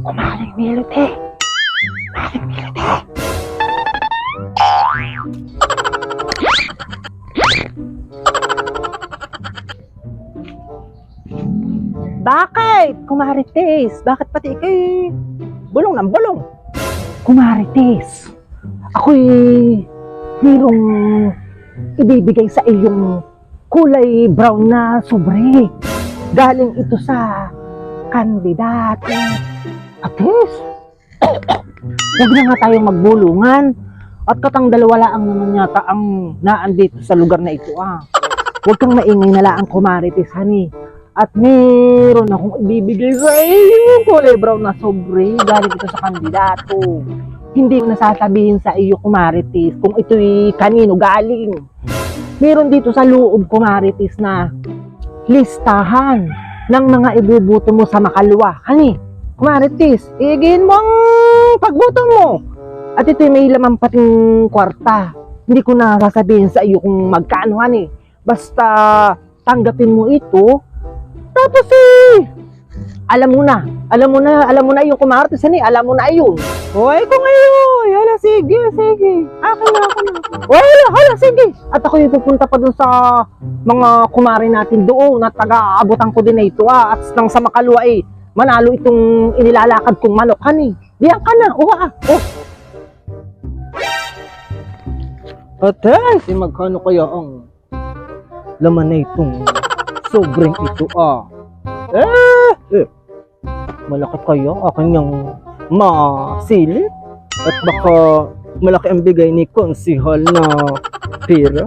Kumaring Milote! Kumaring Milote! Bakit? Kumarites! Bakit pati ikay bulong ng bulong? Kumarites! Ako'y mayroong ibibigay sa iyong kulay brown na sobre. Galing ito sa kandidato. Atis, huwag na nga tayong magbulungan. At katang dalawa lang naman yata ang naandito sa lugar na ito. Huwag kang maingay na lang, kumarites, honey. At meron akong ibibigay sa iyo kulay brown na sobre. Galing ito sa kandidato. Hindi ko nasasabihin sa iyo, kumarites, kung ito'y kanino galing. Meron dito sa loob, kumarites, na listahan ng mga ibubuto mo sa makalwa. Honey, kumarites, igihin mo ang pagbuto mo. At ito'y may laman pating kwarta. Hindi ko na sasabihin sa iyo kung magkano, honey. Basta tanggapin mo ito. Tapos alam mo na yung kumarites, honey. Alam mo na yun. Hoy, kung ngayon, hala, sige. Akin na. Hala, sige. At ako yung pupunta pa dun sa mga kumari natin doon at taga-aabutan ko din na ito. At nang sa makalwa manalo itong inilalakad kong manok, honey. Diyan ka na, Ate, magkano kaya ang laman na itong sobrang ito, malaki kaya akin yung masilip? At baka malaki ang bigay ni konsihal na pera?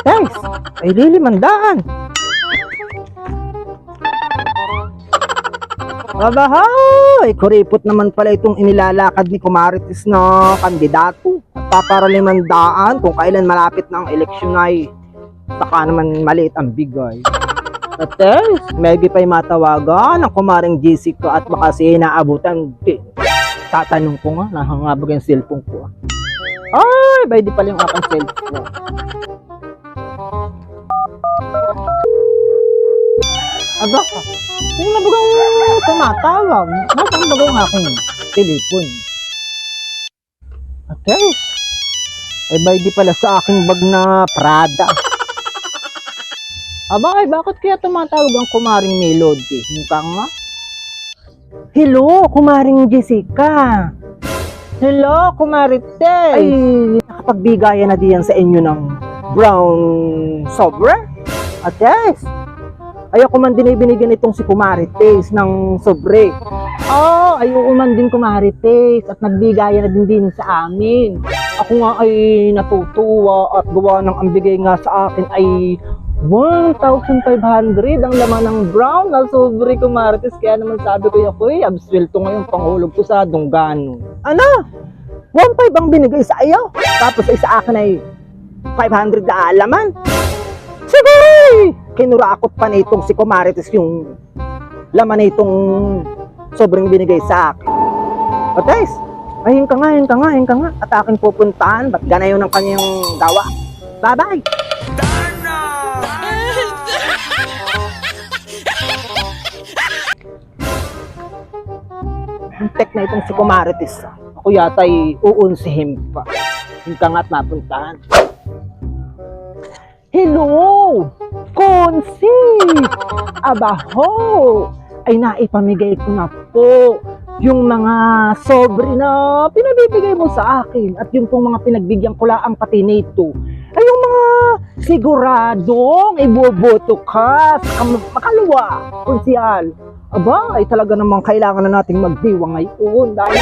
Thanks! Ay lilimandaan! Abahay! Kuripot naman pala itong inilalakad ni kumarites na kandidato. At para 500 kung kailan malapit na ang eleksyon ay saka naman maliit ang bigay. At maybe pa'y matawagan ang kumaring Jessica at baka siya naabutan. Tatanong ko nga, nahangabag yung cellphone ko. Ay, bay di pala yung aking cellphone. Aba, yung nabagang tumatawag. Nasaan ba yung aking telepon? At ay bay di pala sa aking bag na Prada. Aba, ay bakit kaya tumatawag ang kumaring Melody? Yung ka nga? Hello, kumaring Jessica. Hello, kumarites. Ay, nakapagbigayan na diyan sa inyo ng brown sobre? At ayaw ko man din ibinigyan itong si kumarites ng sobre. Ayaw ko man din kumarites at nagbigayan na din sa amin. Ako nga ay natutuwa at gawa ng ambigay nga sa akin ay 1,500 ang laman ng brown na sobre, kumarites. Kaya naman sabi ko, abswelto ngayon panghulog ko sa Dunggano. Ano? 1,500 ang binigay sa iyo? Tapos sa akin ay 500 na laman? Sige! Kinurakot pa na itong si kumarites yung laman na itong sobrang binigay sa akin. Otes, ayun ka nga. At aking pupuntahan, ba't ganayon ang kanyang gawa? Bye-bye! Tek na itong si kumarites. Ako yata ay uunsihin pa. Yung ka nga't mapuntahan. Hello! Konsi! Abaho! Ay naipamigay ko na po yung mga sobre na pinabibigay mo sa akin. At yung pong mga pinagbigyan ko lang pati nito. Ay yung mga siguradong iboboto ka sa makalwa, konsihal. Aba, ay talaga namang kailangan na nating magdiwang ngayon dahil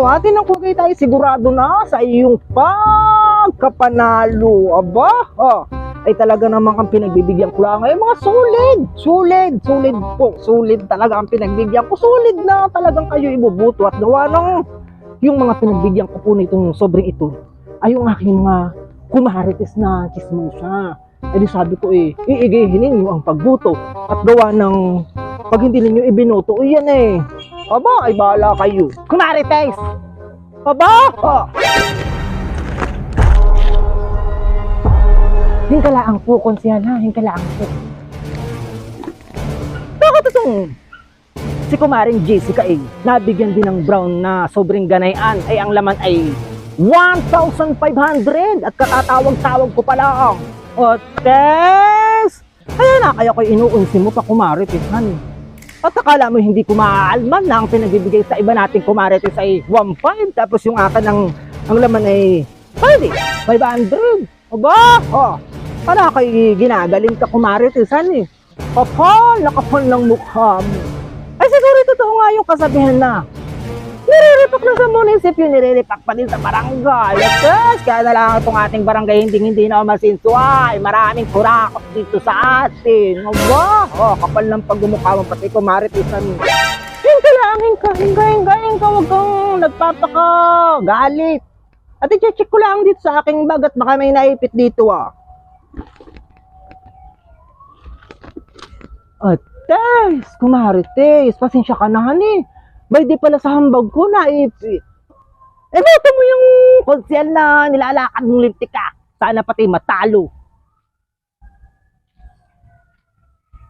atin ang kugay tayo sigurado na sa iyong pagkapanalo. Aba, ay talaga naman ang pinagbibigyan ko lang ay mga solid po, solid talaga ang pinagbigyan ko, solid na talagang kayo ibubuto at gawa ng yung mga pinagbigyan ko po nitong sobrang ito ay yung aking mga kumarites na chismosa. Eh di sabi ko iigihin ninyo ang pagbuto at gawa ng pag hindi ninyo ibinoto, yan aba ay bahala kayo. Kumarites! Aba! Hingkalaan po, konsyal ha, hingkalaan po. Bakit itong si Kumaring Jessica nabigyan din ng brown na sobrang ganayan ay ang laman ay 1,500 at katatawag-tawag ko pala. O, Tess! Kaya na kaya ko inuunsi mo pa kumarites, honey. At akala mo hindi ko maaalman na ang pinagbibigay sa iba nating kumarites ay 1,500 tapos yung akin ang laman ay 500. Aba! Para kayo ginagaling ka kumarites, honey. Kapal ng mukha mo. Ay siguro totoo nga yung kasabihan na niriripak na sa munisipyo, niriripak pa din sa barangay. Yes, kaya na lang itong ating barangay hindi na masinsuay. Maraming kurakot dito sa atin. Aba, kapal ng pagmumukha mo pati kumaritisan. Hinka, huwag kang nagpapakagalit. At i-check ko lang dito sa aking bag at baka may naipit dito At Tess, kumarites, pasensya ka na honey. Bay di pala sa hambag ko naipit. Boto mo yung konsyal na nilalakad mong lintik ka. Sana pati matalo.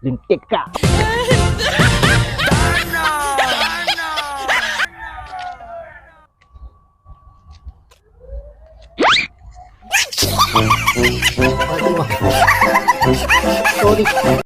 Lintik ka. Sorry.